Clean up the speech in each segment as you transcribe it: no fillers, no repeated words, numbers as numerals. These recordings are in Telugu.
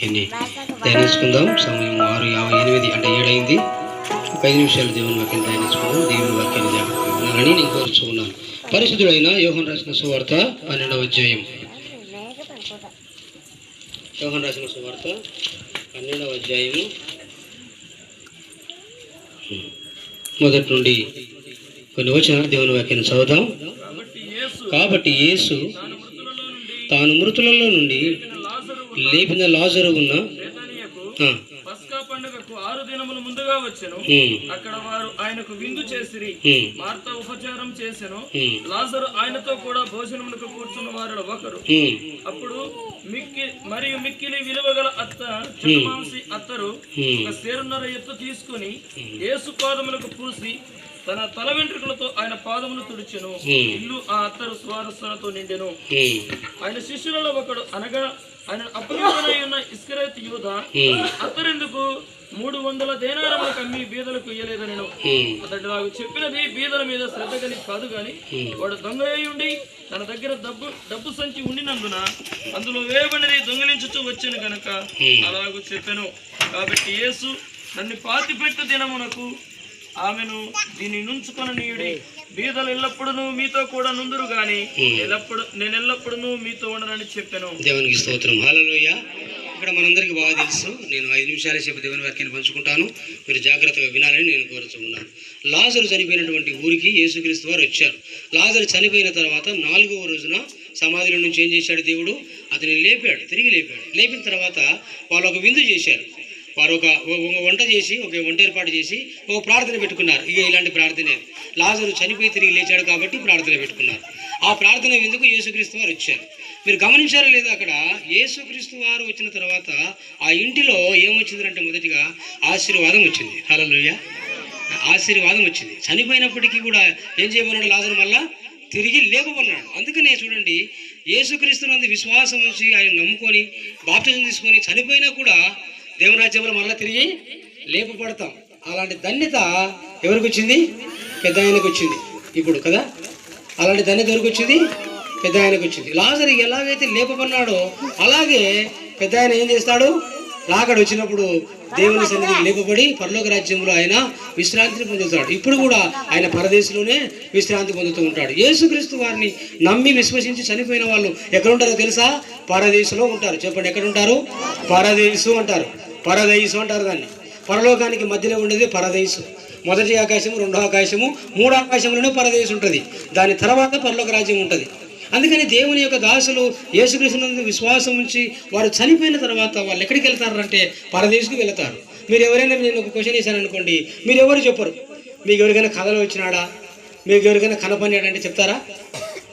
ఎన్ని ధ్యానించుకుందాం. సమయం 6:58 అంటే 7 అయింది. ఒక 5 నిమిషాలు దేవుని వాక్యం ధ్యానించుకుందాం. దేవుని వాక్యాన్ని జాగ్రత్తగా వినాలని నేను కోరుచూ ఉన్నాను. పరిశుద్ధుడైన యోహాను రాసిన సువార్త 12వ అధ్యాయం. యోహాను రాసిన సువార్త 12వ అధ్యాయము మొదటి నుండి కొన్ని వచనాలు దేవుని వాక్యాన్ని చదువుదాం. కాబట్టి యేసు తాను మృతులలో నుండి లేపిన లాజరు ఉన్న పస్కా పండుగకు 6 దినముల ముందుగా వచ్చెను. అక్కడ వారు ఆయనకు విందు చేసిరి. మార్త ఉపచారం చేసెను. లాజరు ఆయనతో కూడా భోజనమునకు కూర్చున్న వారిలో ఒకరు. అప్పుడు మిక్కిలి విలువగల చిన్నమాంసి అత్తరు ఒక సేరున్నర ఎత్తు తీసుకుని యేసు పాదములకు పూసి తన తల వెంట్రుకలతో ఆయన పాదమును తుడిచెను. ఇల్లు ఆ అత్తరు స్వారస్యతో నిండెను. ఆయన శిష్యులలో ఒకడు అనగా ఆయన అపరిచితుడై ఉన్న ఇస్కరియోతు యూదా అత్తరెందుకు 300 దేనారములకు అమ్మి బీదలకు ఇయ్యలేదనెను. అతడు నాకు చెప్పినది బీదల మీద శ్రద్ధ కలిగి కాదు గాని వాడు దొంగ అయి ఉండి తన దగ్గర డబ్బు సంచి ఉండినందున అందులో వేయబడినది దొంగిలించుతూ వచ్చాను గనక అలాగూ చెప్పాను. కాబట్టి యేసు నన్ను పాతిపెట్టు దినమునకు ఆమెను దీన్ని నుంచుకొననీయుడి. బీదలు ఎల్లప్పుడూ మీతో కూడా నుందురు గాని నేను ఎల్లప్పుడూ మీతో ఉండనని చెప్పాను. దేవునికి స్తోత్రం. హల్లెలూయా. ఇక్కడ మనందరికీ బాగా తెలుసు. నేను 5 నిమిషాలే చెప్పి దేవుని వాక్యాన్ని పంచుకుంటాను. మీరు జాగ్రత్తగా వినాలని నేను కోరుతున్నాను. లాజరు చనిపోయినటువంటి ఊరికి యేసుక్రీస్తు వారు వచ్చారు. లాజరు చనిపోయిన తర్వాత 4వ రోజున సమాధిలో నుంచి ఏం చేశాడు? దేవుడు అతన్ని లేపాడు, తిరిగి లేపాడు. లేపిన తర్వాత వాళ్ళు ఒక విందు చేశారు. వారు ఒక వంట చేసి, ఒక వంట ఏర్పాటు చేసి ఒక ప్రార్థన పెట్టుకున్నారు. ఇక ఇలాంటి ప్రార్థనే, లాజరు చనిపోయి తిరిగి లేచాడు కాబట్టి ప్రార్థన పెట్టుకున్నారు. ఆ ప్రార్థన ఎందుకు యేసుక్రీస్తు వారు వచ్చారు. మీరు గమనించారా లేదా? అక్కడ యేసుక్రీస్తు వారు వచ్చిన తర్వాత ఆ ఇంటిలో ఏమొచ్చిందంటే మొదటిగా ఆశీర్వాదం వచ్చింది. హల్లెలూయా. ఆశీర్వాదం వచ్చింది. చనిపోయినప్పటికీ కూడా ఏం చేయమన్నాడు? లాజరు మళ్ళా తిరిగి లేపమన్నాడు. అందుకనే చూడండి, యేసుక్రీస్తు నందు విశ్వాసం ఉంచి ఆయన నమ్ముకొని బాప్తిజం తీసుకొని చనిపోయినా కూడా దేవుని రాజ్యంలో మళ్ళీ తిరిగి లేపబడతాం. అలాంటి ధన్యత ఎవరికి వచ్చింది? పెద్ద ఆయనకు వచ్చింది ఇప్పుడు కదా. అలాంటి ధన్యత ఎవరికి వచ్చింది? పెద్ద ఆయనకు వచ్చింది. లాజరు ఎలాగైతే లేపబడినాడో అలాగే పెద్ద ఆయన ఏం చేస్తాడు? రాకడ వచ్చినప్పుడు దేవుని సన్నిధికి లేపబడి పరలోక రాజ్యంలో ఆయన విశ్రాంతిని పొందుతాడు. ఇప్పుడు కూడా ఆయన పరదేశంలోనే విశ్రాంతి పొందుతూ ఉంటాడు. యేసుక్రీస్తు వారిని నమ్మి విశ్వసించి చనిపోయిన వాళ్ళు ఎక్కడ ఉంటారో తెలుసా? పరదేశంలో ఉంటారు. చెప్పండి, ఎక్కడ ఉంటారు? పరదేశు అంటారు. పరదేశు అంటారు దాన్ని. పరలోకానికి మధ్యలో ఉండేది పరదేశు. మొదటి ఆకాశము, 2వ ఆకాశము, 3వ ఆకాశంలోనే పరదేశం ఉంటుంది. దాని తర్వాత పరలోక రాజ్యం ఉంటుంది. అందుకని దేవుని యొక్క దాసులు యేసుక్రీస్తునందు విశ్వాసం ఉంచి వారు చనిపోయిన తర్వాత వాళ్ళు ఎక్కడికి వెళ్తారంటే పరదేశుకు వెళ్తారు. మీరు ఎవరైనా, నేను ఒక క్వశ్చన్ వేసాను అనుకోండి, మీరు ఎవరు చెప్పరు. మీకు ఎవరికైనా కథలు వచ్చినాడా, మీకు ఎవరికైనా కనపడినాడంటే చెప్తారా?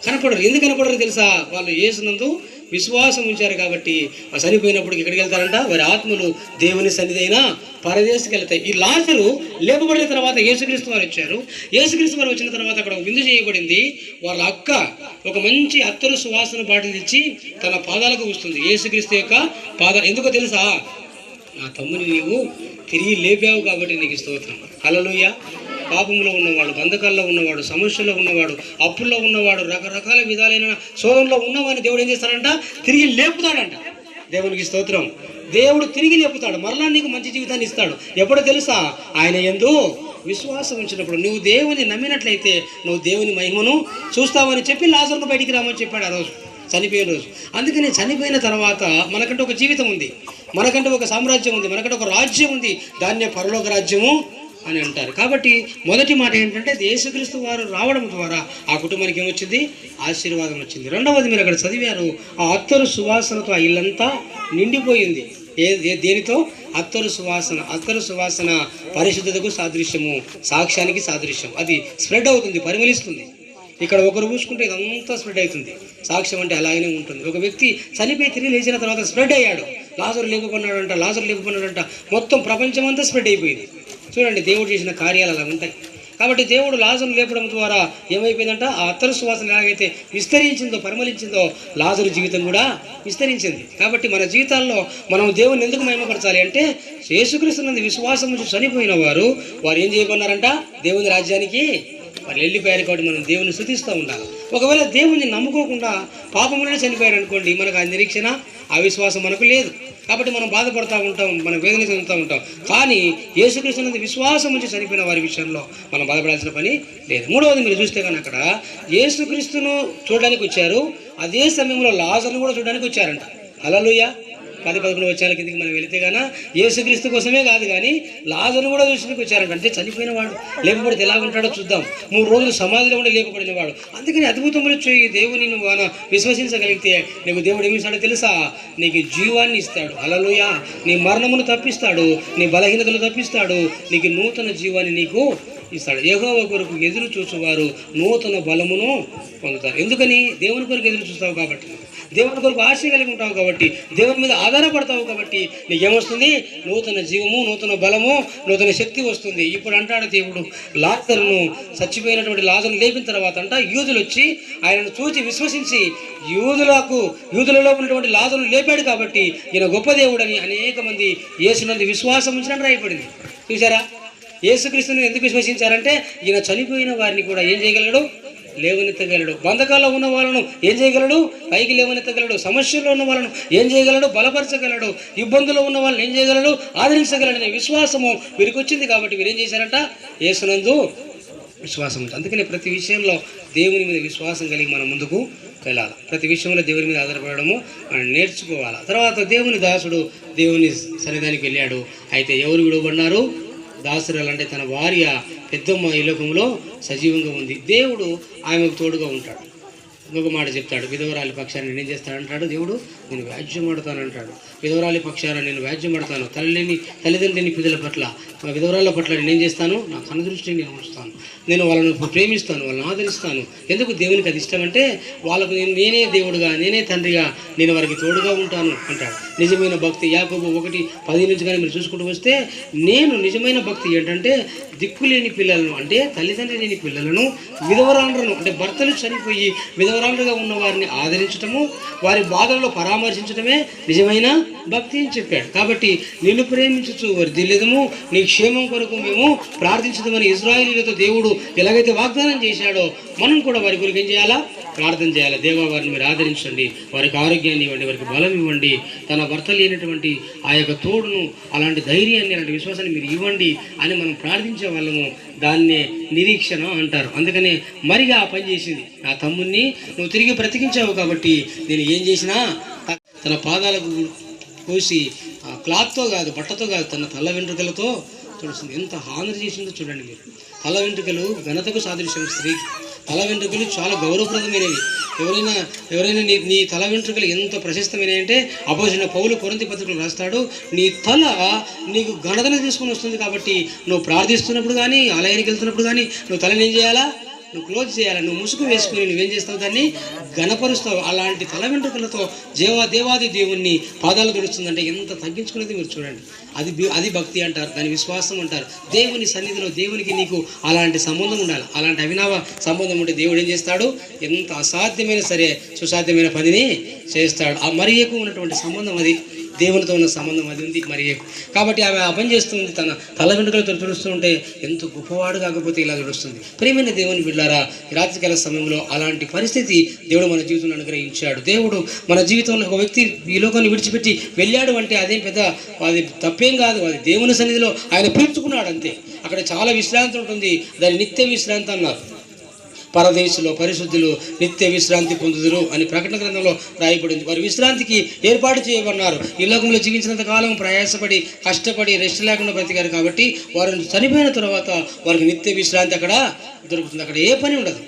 కనపడరు. ఎందుకు కనపడరు తెలుసా? వాళ్ళు యేసునందు విశ్వాసం ఉంచారు కాబట్టి చనిపోయినప్పుడు ఎక్కడికి వెళ్తారంట? వారి ఆత్మలు దేవుని సన్నిధి అయినా పరదేశకు వెళ్తాయి. ఈ లాజరు లేపబడిన తర్వాత యేసుక్రీస్తు వారు వచ్చారు. యేసుక్రీస్తు వారు వచ్చిన తర్వాత అక్కడ విందు చేయబడింది. వాళ్ళ అక్క ఒక మంచి అత్తరు సువాసన బాటిల్ ఇచ్చి తన పాదాలకు వస్తుంది. యేసుక్రీస్తు యొక్క పాదాలు. ఎందుకో తెలుసా? నా తమ్ముని నీవు తిరిగి లేపావు కాబట్టి నీకు స్తోత్రం. హల్లెలూయా. పాపంలో ఉన్నవాడు, బంధకాల్లో ఉన్నవాడు, సమస్యల్లో ఉన్నవాడు, అప్పుల్లో ఉన్నవాడు, రకరకాల విధాలైన శోధనలో ఉన్నవాడిని దేవుడు ఏం చేస్తాడంట? తిరిగి లేపుతాడంట. దేవునికి స్తోత్రం. దేవుడు తిరిగి లేపుతాడు. మరలా నీకు మంచి జీవితాన్ని ఇస్తాడు. ఎప్పుడో తెలుసా? ఆయన యందు విశ్వాసం ఉంచినప్పుడు. నువ్వు దేవుని నమ్మినట్లయితే నువ్వు దేవుని మహిమను చూస్తావని చెప్పి లాజరును బయటికి రామని చెప్పాడు ఆ రోజు, చనిపోయిన రోజు. అందుకని చనిపోయిన తర్వాత మనకంటే ఒక జీవితం ఉంది, మనకంటే ఒక సామ్రాజ్యం ఉంది, మనకంటే ఒక రాజ్యం ఉంది. దాన్నే పరలోక రాజ్యము అని అంటారు. కాబట్టి మొదటి మాట ఏంటంటే యేసుక్రీస్తు వారు రావడం ద్వారా ఆ కుటుంబానికి ఏమొచ్చింది? ఆశీర్వాదం వచ్చింది. రెండవది, మీరు అక్కడ చదివారు, ఆ అత్తరు సువాసనతో ఆ ఇల్లంతా నిండిపోయింది. దేనితో? అత్తరు సువాసన. అత్తరు సువాసన పరిశుద్ధతకు సాదృశ్యము, సాక్ష్యానికి సాదృశ్యం. అది స్ప్రెడ్ అవుతుంది, పరిమళిస్తుంది. ఇక్కడ ఒకరు పూసుకుంటే ఇదంతా స్ప్రెడ్ అవుతుంది. సాక్ష్యం అంటే అలాగనే ఉంటుంది. ఒక వ్యక్తి చనిపోయి తిరిగి లేచిన తర్వాత స్ప్రెడ్ అయ్యాడు. లాజరు లేకపోయినాడంట, లాజరు లేకపోయినాడంట, మొత్తం ప్రపంచం అంతా స్ప్రెడ్ అయిపోయింది. చూడండి, దేవుడు చేసిన కార్యాలు అలా ఉంటాయి. కాబట్టి దేవుడు లాజరు లేపడం ద్వారా ఏమైపోయిందంట? ఆ అత్తరు సువాసన ఎలాగైతే విస్తరించిందో, పరిమళించిందో, లాజరు జీవితం కూడా విస్తరించింది. కాబట్టి మన జీవితాల్లో మనం దేవుని ఎందుకు మహిమపరచాలి అంటే, యేసుక్రీస్తు నందు విశ్వాసం నుంచి చనిపోయిన వారు ఏం చేయబడినారంట? దేవుని రాజ్యానికి వాళ్ళు వెళ్ళిపోయారు కాబట్టి మనం దేవుని స్తుతిస్తూ ఉండాలి. ఒకవేళ దేవుని నమ్ముకోకుండా పాపంలోనే చనిపోయారు అనుకోండి, మనకు ఆ నిరీక్షణ, ఆ విశ్వాసం మనకు లేదు. కాబట్టి మనం బాధపడుతూ ఉంటాం, మనం వేదన చెందుతూ ఉంటాం. కానీ యేసుక్రీస్తు నందు విశ్వాసం ఉంచి చనిపోయిన వారి విషయంలో మనం బాధపడాల్సిన పని లేదు. మూడవది మీరు చూస్తే కానీ అక్కడ యేసుక్రీస్తును చూడడానికి వచ్చారు, అదే సమయంలో లాజరును కూడా చూడడానికి వచ్చారంట. హల్లెలూయా. 10-11 వచ్చాల కిందకి మనం వెళితే గాన యేసుక్రీస్తు కోసమే కాదు కానీ లాజరును కూడా చూడడానికి వచ్చారంట. అంటే చనిపోయిన వాడు లేపబడితే ఎలా ఉంటాడో చూద్దాం. 3 రోజులు సమాధిలో కూడా లేపబడిన వాడు. అందుకని అద్భుతములు చేయి దేవుని నువ్వు విశ్వసించగలిగితే నీకు దేవుడు ఏమి ఇస్తాడో తెలుసా? నీకు జీవాన్ని ఇస్తాడు. హల్లెలూయా. నీ మరణమును తప్పిస్తాడు, నీ బలహీనతలు తప్పిస్తాడు, నీకు నూతన జీవాన్ని నీకు ఇస్తాడు. యెహోవా కొరకు ఎదురు చూసేవారు నూతన బలమును పొందుతారు. ఎందుకని? దేవుని కొరకు ఎదురు చూస్తావు కాబట్టి, దేవుని కొరకు ఆశ కలిగి ఉంటావు కాబట్టి, దేవుని మీద ఆధారపడతావు కాబట్టి నీకేమొస్తుంది? నూతన జీవము, నూతన బలము, నూతన శక్తి వస్తుంది. ఇప్పుడు అంటాడు దేవుడు, లాజరును, చచ్చిపోయినటువంటి లాజరును లేపిన తర్వాత అంట యూదులు వచ్చి ఆయనను చూచి విశ్వసించి యూదులలో ఉన్నటువంటి లాజరును లేపాడు కాబట్టి ఈయన గొప్ప దేవుడని అనేక మంది యేసునందు విశ్వాసం ఉంచినట్టు రాయబడింది. చూసారా? యేసుక్రీస్తుని ఎందుకు విశ్వసించారంటే ఈయన చనిపోయిన వారిని కూడా ఏం చేయగలడు? లేవనెత్తగలడు. బంధకాల్లో ఉన్న వాళ్ళను ఏం చేయగలడు? పైకి లేవనెత్తగలడు. సమస్యల్లో ఉన్న వాళ్ళను ఏం చేయగలడు? బలపరచగలడు. ఇబ్బందుల్లో ఉన్న వాళ్ళని ఏం చేయగలడు? ఆదరించగలడు అనే విశ్వాసము వీరికి వచ్చింది కాబట్టి వీరు ఏం చేశారంట? యేసునందు విశ్వాసం ఉంది. అందుకని ప్రతి విషయంలో దేవుని మీద విశ్వాసం కలిగి మనం ముందుకు వెళ్ళాలి. ప్రతి విషయంలో దేవుని మీద ఆధారపడము మనం నేర్చుకోవాలి. తర్వాత దేవుని దాసుడు దేవుని సన్నిధానికి వెళ్ళాడు. అయితే ఎవరు విడువబడినారు? దాసురాలు, అంటే తన భార్య పెద్దమ్మ ఈ లోకంలో సజీవంగా ఉంది. దేవుడు ఆమెకు తోడుగా ఉంటాడు. ఇంకొక మాట చెప్తాడు, విధవరాలి పక్షాన్ని నేనేం చేస్తానంటాడు దేవుడు? నేను వ్యాజ్యం ఆడతానంటాడు. విధవరాలి పక్షాన నేను వ్యాజ్యం ఆడతాను. తల్లిదండ్రులని పిల్లల పట్ల, విధవరాల పట్ల నేనేం చేస్తాను? నా కనుదృష్టిని నేను ఉంచుతాను. నేను వాళ్ళను ప్రేమిస్తాను, వాళ్ళని ఆదరిస్తాను. ఎందుకు దేవునికి అది ఇష్టం అంటే వాళ్ళకు నేనే దేవుడుగా, నేనే తండ్రిగా, నేను వారికి తోడుగా ఉంటాను అంటాడు. నిజమైన భక్తి యాకోబు 1:10 నుంచి కానీ మీరు చూసుకుంటూ వస్తే, నేను నిజమైన భక్తి ఏంటంటే దిక్కులేని పిల్లలను, అంటే తల్లిదండ్రి లేని పిల్లలను, విధవరాలను, అంటే భర్తలు చనిపోయి విధవరాలుగా ఉన్న వారిని ఆదరించటము, వారి బాధల్లో పరామర్శించడమే నిజమైన భక్తి అని చెప్పాడు. కాబట్టి నిన్ను ప్రేమించు వర్ధిల్లెదము, నీ క్షేమం కొరకు మేము ప్రార్థించదమని ఇశ్రాయేలీయులతో దేవుడు ఎలాగైతే వాగ్దానం చేశాడో మనం కూడా వారి కొరకు ఏం చేయాలా? ప్రార్థన చేయాలి. దేవా, వారిని మీరు ఆదరించండి, వారికి ఆరోగ్యాన్ని ఇవ్వండి, వారికి బలం ఇవ్వండి, తన భర్త లేనటువంటి ఆ యొక్క తోడును, అలాంటి ధైర్యాన్ని, అలాంటి విశ్వాసాన్ని మీరు ఇవ్వండి అని మనం ప్రార్థించే వాళ్ళము. దాన్నే నిరీక్షణ అంటారు. అందుకనే మరిగా ఆ పని చేసింది. నా తమ్ముడిని నువ్వు తిరిగి బ్రతికించావు కాబట్టి నేను ఏం చేసినా తన పాదాలకు కోసి క్లాత్తో కాదు, బట్టతో కాదు, తన తల్ల వెంట్రుకలతో చూస్తుంది. ఎంత హానర్ చేసిందో చూడండి మీరు. తల వెంట్రుకలు ఘనతకు సాదృశ్యం. స్త్రీకి తల వెంట్రుకలు చాలా గౌరవప్రదమైనవి. ఎవరైనా నీ తల వెంట్రుకలు ఎంత ప్రశస్తమైనవి అంటే అపోజిట్ పౌలు కొరింథీ పత్రికలో రాస్తాడు, నీ తల నీకు ఘనతను తీసుకుని వస్తుంది. కాబట్టి నువ్వు ప్రార్థిస్తున్నప్పుడు కానీ, ఆలయానికి వెళ్తున్నప్పుడు కానీ నువ్వు తలని ఏం చేయాలా? నువ్వు క్లోజ్ చేయాలి. నువ్వు ముసుగు వేసుకుని నువ్వేం చేస్తావు? దాన్ని ఘనపరుస్తావు. అలాంటి తల వెంట్రుకలతో దేవాది దేవుణ్ణి పాదాలు గడుస్తుందంటే ఎంత తగ్గించుకునేది మీరు చూడండి. అది భక్తి అంటారు, దాని విశ్వాసం అంటారు. దేవుని సన్నిధిలో దేవునికి నీకు అలాంటి సంబంధం ఉండాలి. అలాంటి అవినావ సంబంధం ఉంటే దేవుడు ఏం చేస్తాడు? ఎంత అసాధ్యమైన సరే సుసాధ్యమైన పనిని చేస్తాడు. ఆ మరి ఎక్కువ ఉన్నటువంటి సంబంధం అది, దేవునితో ఉన్న సంబంధం అది ఉంది మరి. కాబట్టి ఆమె ఆ పని చేస్తుంది. తన తల వెంట్రుకలతో తుడుస్తూ ఉంటే ఎంత గొప్పవాడు కాకపోతే ఇలా తుడుస్తుంది. ప్రేమైన దేవుని బిడ్డలారా, రాత్రికాల సమయంలో అలాంటి పరిస్థితి దేవుడు మన జీవితంలో అనుగ్రహించాడు. దేవుడు మన జీవితంలో ఒక వ్యక్తి ఈ లోకాన్ని విడిచిపెట్టి వెళ్ళాడు అంటే అదేం పెద్ద అది తప్పేం కాదు. అది దేవుని సన్నిధిలో ఆయన పిలుచుకున్నాడు అంతే. అక్కడ చాలా విశ్రాంతి ఉంటుంది. దాన్ని నిత్య విశ్రాంతి అన్నారు. పరదేశులో పరిశుద్ధులు నిత్య విశ్రాంతి పొందుదురు అని ప్రకటన గ్రంథంలో రాయబడింది. వారి విశ్రాంతికి ఏర్పాటు చేయబడినారు. ఈ లోకంలో జీవించినంత కాలం ప్రయాసపడి కష్టపడి రెస్ట్ లేకుండా బ్రతికారు కాబట్టి వారు చనిపోయిన తర్వాత వారికి నిత్య విశ్రాంతి అక్కడ దొరుకుతుంది. అక్కడ ఏ పని ఉండదు.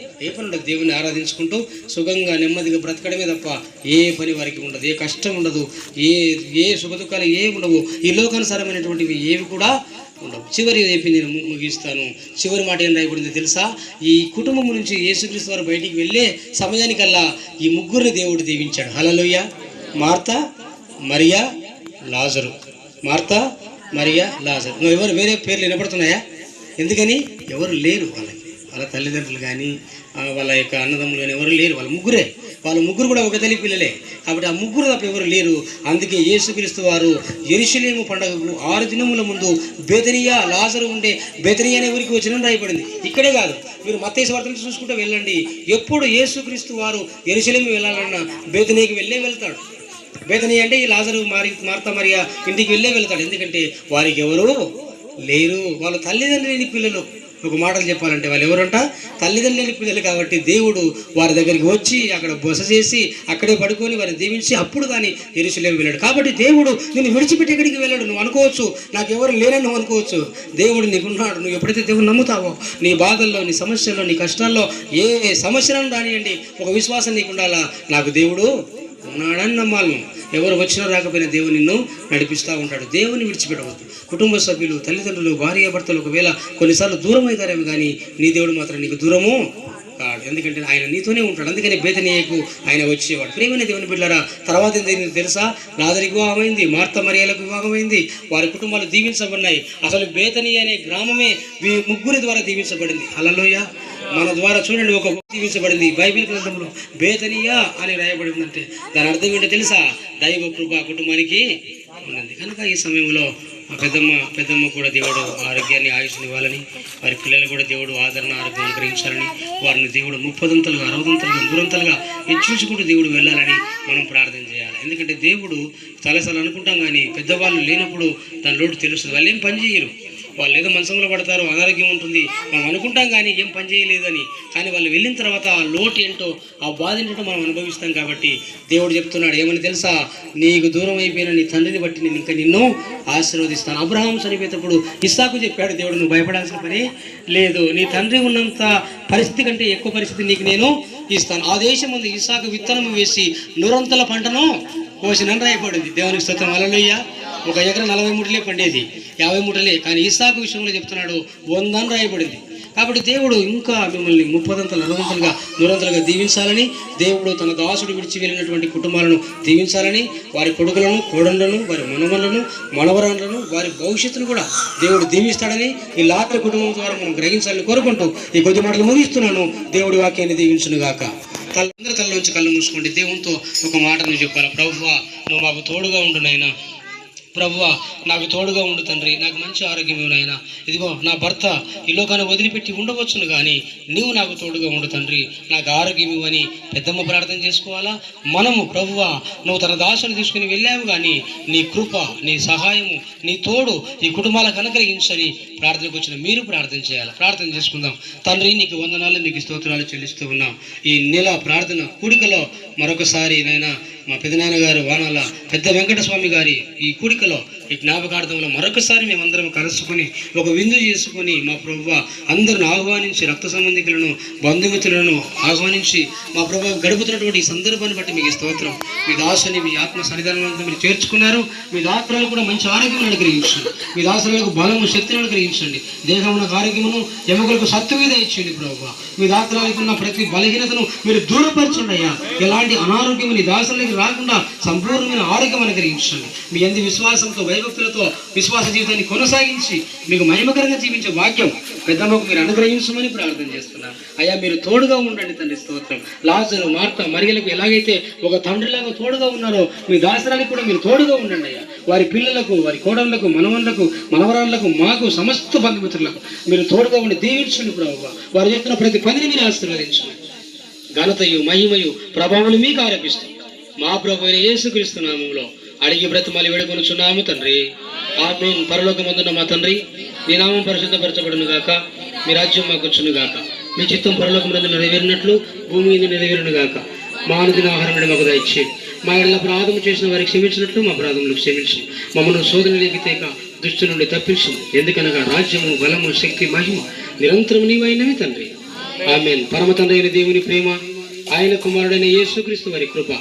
దేవుని ఆరాధించుకుంటూ సుఖంగా నెమ్మదిగా బ్రతకడమే తప్ప ఏ పని వారికి ఉండదు, ఏ కష్టం ఉండదు, ఏ సుఖదుఖాలు ఏ ఉండవు. ఈ లోకానుసారమైనటువంటివి ఏవి కూడా ఉండవు. చివరి చెప్పి నేను ముగిస్తాను. చివరి మాట ఏం రాయబడిందో తెలుసా? ఈ కుటుంబం నుంచి యేసుక్రీస్తు వారు బయటికి వెళ్ళే సమయానికల్లా ఈ ముగ్గురిని దేవుడు దీవించాడు. హల్లెలూయా. మార్తా, మరియా, లాజరు. మార్తా, మరియా, లాజరు. ఎవరు వేరే పేర్లు వినపడుతున్నాయా? ఎందుకని? ఎవరు లేరు వాళ్ళకి. వాళ్ళ తల్లిదండ్రులు కానీ వాళ్ళ యొక్క అన్నదమ్ములు కానీ ఎవరు లేరు. వాళ్ళ ముగ్గురే. వాళ్ళ ముగ్గురు కూడా ఒక తల్లి పిల్లలే. కాబట్టి ఆ ముగ్గురు తప్ప ఎవరు లేరు. అందుకే యేసుక్రీస్తు వారు యెరూషలేము పండగకు 6 దినముల ముందు బేతనియా, లాజరు ఉండే బేతనియా అనే ఊరికి వచ్చిన రాయబడింది. ఇక్కడే కాదు, మీరు మత్తయి సువార్తను చూసుకుంటూ వెళ్ళండి. ఎప్పుడు యేసుక్రీస్తు వారు యెరూషలేము వెళ్ళాలన్నా బేతనీకి వెళ్తాడు. బేతనీ అంటే ఈ లాజరు మార్తా మరియా ఇంటికి వెళ్తాడు. ఎందుకంటే వారికి ఎవరు లేరు. వాళ్ళ తల్లిదండ్రులు లేని పిల్లలు. ఒక మాటలు చెప్పాలంటే వాళ్ళు ఎవరంట? తల్లిదండ్రులు లేని పిల్లలు. కాబట్టి దేవుడు వారి దగ్గరికి వచ్చి అక్కడ బస చేసి అక్కడే పడుకొని వారిని దీవించి అప్పుడు కానీ యెరూషలేము వెళ్ళాడు. కాబట్టి దేవుడు నిన్ను విడిచిపెట్టి ఎక్కడికి వెళ్ళాడు. నువ్వు అనుకోవచ్చు నాకు ఎవరు లేరని నువ్వు అనుకోవచ్చు. దేవుడు నీకున్నాడు. నువ్వు ఎప్పుడైతే దేవుడు నమ్ముతావో నీ బాధల్లో, నీ సమస్యల్లో, నీ కష్టాల్లో ఏ సమస్యలను రానియండి, ఒక విశ్వాసం నీకు ఉండాలా. నాకు దేవుడు ఉన్నాడని నమ్మాలను. ఎవరు వచ్చినా రాకపోయినా దేవుడు నిన్ను నడిపిస్తూ ఉంటాడు. దేవుని విడిచిపెట్టవద్దు. కుటుంబ సభ్యులు, తల్లిదండ్రులు, భార్యాభర్తలు ఒకవేళ కొన్నిసార్లు దూరం అవుతారేమో కానీ నీ దేవుడు మాత్రం నీకు దూరము కాడు. ఎందుకంటే ఆయన నీతోనే ఉంటాడు. అందుకని బేతనీయకు ఆయన వచ్చేవాడు. ప్రియమైన దేవుని బిడ్డలారా, తర్వాత ఏంటో తెలుసా? లాజరుకు వివాహమైంది, మార్తా మరియలకు వివాహమైంది, వారి కుటుంబాలు దీవించబడినాయి. అసలు బేతనీయ అనే గ్రామమే ముగ్గురి ద్వారా దీవించబడింది. హల్లెలూయా. మన ద్వారా చూడండి ఒక దీవించబడింది. బైబిల్ గ్రంథంలో బేతనియా అని రాయబడిందంటే దాని అర్థం ఏంటో తెలుసా? దైవ కృప కుటుంబానికి ఉన్నది. కనుక ఈ సమయంలో పెద్దమ్మ కూడా దేవుడు ఆరోగ్యాన్ని, ఆయుష్ని ఇవ్వాలని, వారి పిల్లలు కూడా దేవుడు ఆదరణ, ఆరోగ్యం అనుగ్రహించాలని, వారిని దేవుడు 30ంతలుగా 60ంతలుగా 100ంతలుగా హెచ్చించుకుంటూ దేవుడు వెళ్ళాలని మనం ప్రార్థన చేయాలి. ఎందుకంటే దేవుడు చాలాసార్లు అనుకుంటాం కానీ పెద్దవాళ్ళు లేనప్పుడు దాని లోటు తెలుస్తుంది. వాళ్ళు ఏం పని చేయరు. వాళ్ళు ఏదో మంచంలో పడతారు, అనారోగ్యం ఉంటుంది, మనం అనుకుంటాం కానీ ఏం పని చేయలేదని. కానీ వాళ్ళు వెళ్ళిన తర్వాత ఆ లోటు ఏంటో, ఆ బాధ ఏంటో మనం అనుభవిస్తాం. కాబట్టి దేవుడు చెప్తున్నాడు ఏమని తెలుసా? నీకు దూరం అయిపోయిన నీ తండ్రిని బట్టి నేను ఇంకా నిన్ను ఆశీర్వదిస్తాను. అబ్రహాం చనిపోయేటప్పుడు ఇస్సాకు చెప్పాడు దేవుడు, నువ్వు భయపడాల్సిన పని లేదు, నీ తండ్రి ఉన్నంత పరిస్థితి కంటే ఎక్కువ పరిస్థితి నీకు నేను ఇస్తాను. ఆ దేశం ముందు ఇస్సాకు విత్తనం వేసి 100 పంటను కోసినని రాయబడింది. దేవునికి స్తోత్రం. హల్లెలూయా. 1 ఎకరం 40 మూటలే పండేది, 50 మూటలే. కానీ ఇస్సాకు విషయంలో చెప్తున్నాడు 100 అని రాయబడింది. కాబట్టి దేవుడు ఇంకా మిమ్మల్ని 30ంతలు 60ంతలుగా 100ంతలుగా దీవించాలని, దేవుడు తన దాసుడు విడిచి వెళ్ళినటువంటి కుటుంబాలను దీవించాలని, వారి కొడుకులను, కోడళ్లను, వారి మనవలను, మనవరాలను, వారి భవిష్యత్తును కూడా దేవుడు దీవిస్తాడని ఈ లాకల కుటుంబం ద్వారా మనం గ్రహించాలని కోరుకుంటూ ఈ కొద్ది మాటలు ముగిస్తున్నాను. దేవుడి వాక్యాన్ని దీవించును గాక. అందరి తల్లోంచి కళ్ళు మూసుకోండి. దేవునితో ఒక మాట నువ్వు చెప్పాలి. ప్రభువా, నువ్వు మాకు తోడుగా ఉండు నాయనా. ప్రభువా, నాకు తోడుగా ఉండు తండ్రి. నాకు మంచి ఆరోగ్యం నాయనా. ఇదిగో నా భర్త ఈ లోకాన్ని వదిలిపెట్టి ఉండవచ్చును కానీ నీవు నాకు తోడుగా ఉండు తండ్రి. నాకు ఆరోగ్యం ఇవ్వని పెద్దమ్మ ప్రార్థన చేసుకోవాలా? మనము ప్రభువా, నువ్వు తన దాసుని తీసుకుని వెళ్ళావు కానీ నీ కృప, నీ సహాయము, నీ తోడు ఈ కుటుంబాలకు అనుగ్రహించని ప్రార్థనకు వచ్చిన మీరు ప్రార్థన చేయాలి. ప్రార్థన చేసుకుందాం. తండ్రి, నీకు వందనాలు, నీకు స్తోత్రాలు చెల్లిస్తూ ఉన్నాం. ఈ నెల ప్రార్థన కూడికలో మరొకసారి నైనా మా పెదనాన్నగారు వానాల పెద్ద వెంకటస్వామి గారి ఈ కూడికలో, ఈ జ్ఞాపకార్థంలో మరొకసారి మేమందరం కలుసుకొని ఒక విందు చేసుకొని మా ప్రభువ అందరిని ఆహ్వానించి, రక్త సంబంధికులను, బంధుమిత్రులను ఆహ్వానించి మా ప్రభువు గడుపుతున్నటువంటి ఈ సందర్భాన్ని బట్టి మీకు స్తోత్రం. మీ దాసుని మీ ఆత్మ సన్నిధానంలో మీరు చేర్చుకున్నారు. మీ దాసులకు కూడా మంచి ఆరోగ్యం అనుగ్రహించండి. మీ దాసులకు బలము, శక్తిని అనుగ్రహించండి. దేహమునకు ఆరోగ్యమును, ఎముకలకు సత్తువిధ ఇచ్చండి ప్రభువ. మీ దాసులకు ఉన్న ప్రతి బలహీనతను మీరు దూరపరచండి అయ్యా. ఎలాంటి అనారోగ్యం నీ దాసులకి రాకుండా సంపూర్ణమైన ఆరోగ్యం అనుగ్రహించండి. మీ అంది విశ్వాసంతో, భయభక్తులతో విశ్వాస జీవితాన్ని కొనసాగించి మీకు మహిమకరంగా జీవించే వాక్యం పెద్దమ్మకు మీరు అనుగ్రహించమని ప్రార్థన చేస్తున్నారు. అయ్యా, మీరు తోడుగా ఉండండి తండ్రి. స్తోత్రం. లాజరు, మార్తా, మరియలకు ఎలాగైతే ఒక తండ్రిలాగా తోడుగా ఉన్నారో మీ దాసరానికి కూడా మీరు తోడుగా ఉండండి అయ్యా. వారి పిల్లలకు, వారి కోడళ్లకు, మనవళ్లకు, మనవరాళ్లకు, మాకు సమస్త బంధుమిత్రులకు మీరు తోడుగా ఉండి దీవించండి ప్రభువా. వారు చేస్తున్న ప్రతి పనిని మీరు ఆశీర్వదించండి. ఘనతయు, మహిమయు, ప్రభావాలు మీకు ఆరోపిస్తాం. మా ప్రభు అయిన యేసుక్రీస్తు నామములో అడిగి బ్రతిమాలి వేడుకొనుచున్నాము తండ్రి. ఆమేన్. పరలోకమందున్న మా తండ్రి, నీ నామం పరిశుద్ధపరచబడును గాక. మీ రాజ్యం మాకు వచ్చును గాక. మీ చిత్తం పరలోకమందు నెరవేరినట్లు భూమి మీద నెరవేరును గాక. మా అనుదిన ఆహారం మాకు దయచేయండి. మా ఇళ్ళ అపరాధము చేసిన వారికి క్షమించినట్లు మా అపరాధములకు క్షమించి మమ్మల్ని శోధనలోకి తేక దుష్టు నుండి తప్పించు. ఎందుకనగా రాజ్యము, బలము, శక్తి, మహిమ నిరంతరం నీవైనవి తండ్రి. ఆమేన్. పరమ తండ్రి అయిన దేవుని ప్రేమ, ఆయన కుమారుడైన యేసుక్రీస్తు వారి కృప,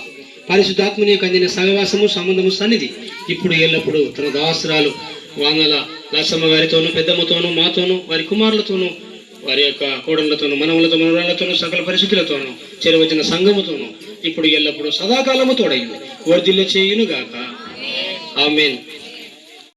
పరిశుద్ధాత్మని యొక్క అందిన సహవాసము, సంబంధము, సన్నిధి ఇప్పుడు ఎల్లప్పుడూ తన దాసురాలు వానల లక్ష్మ గారితోనూ, పెద్దమ్మతోనూ, మాతోనూ, వారి కుమారులతోనూ, వారి యొక్క కోడళ్లతోనూ, మనవలతో, మనవరాళ్లతోనూ, సకల పరిశుద్ధులతోనూ, చేరవచ్చిన సంఘముతోనూ ఇప్పుడు ఎల్లప్పుడూ సదాకాలము తోడైంది వర్ధిల్ల చేయును గాక. ఆమేన్.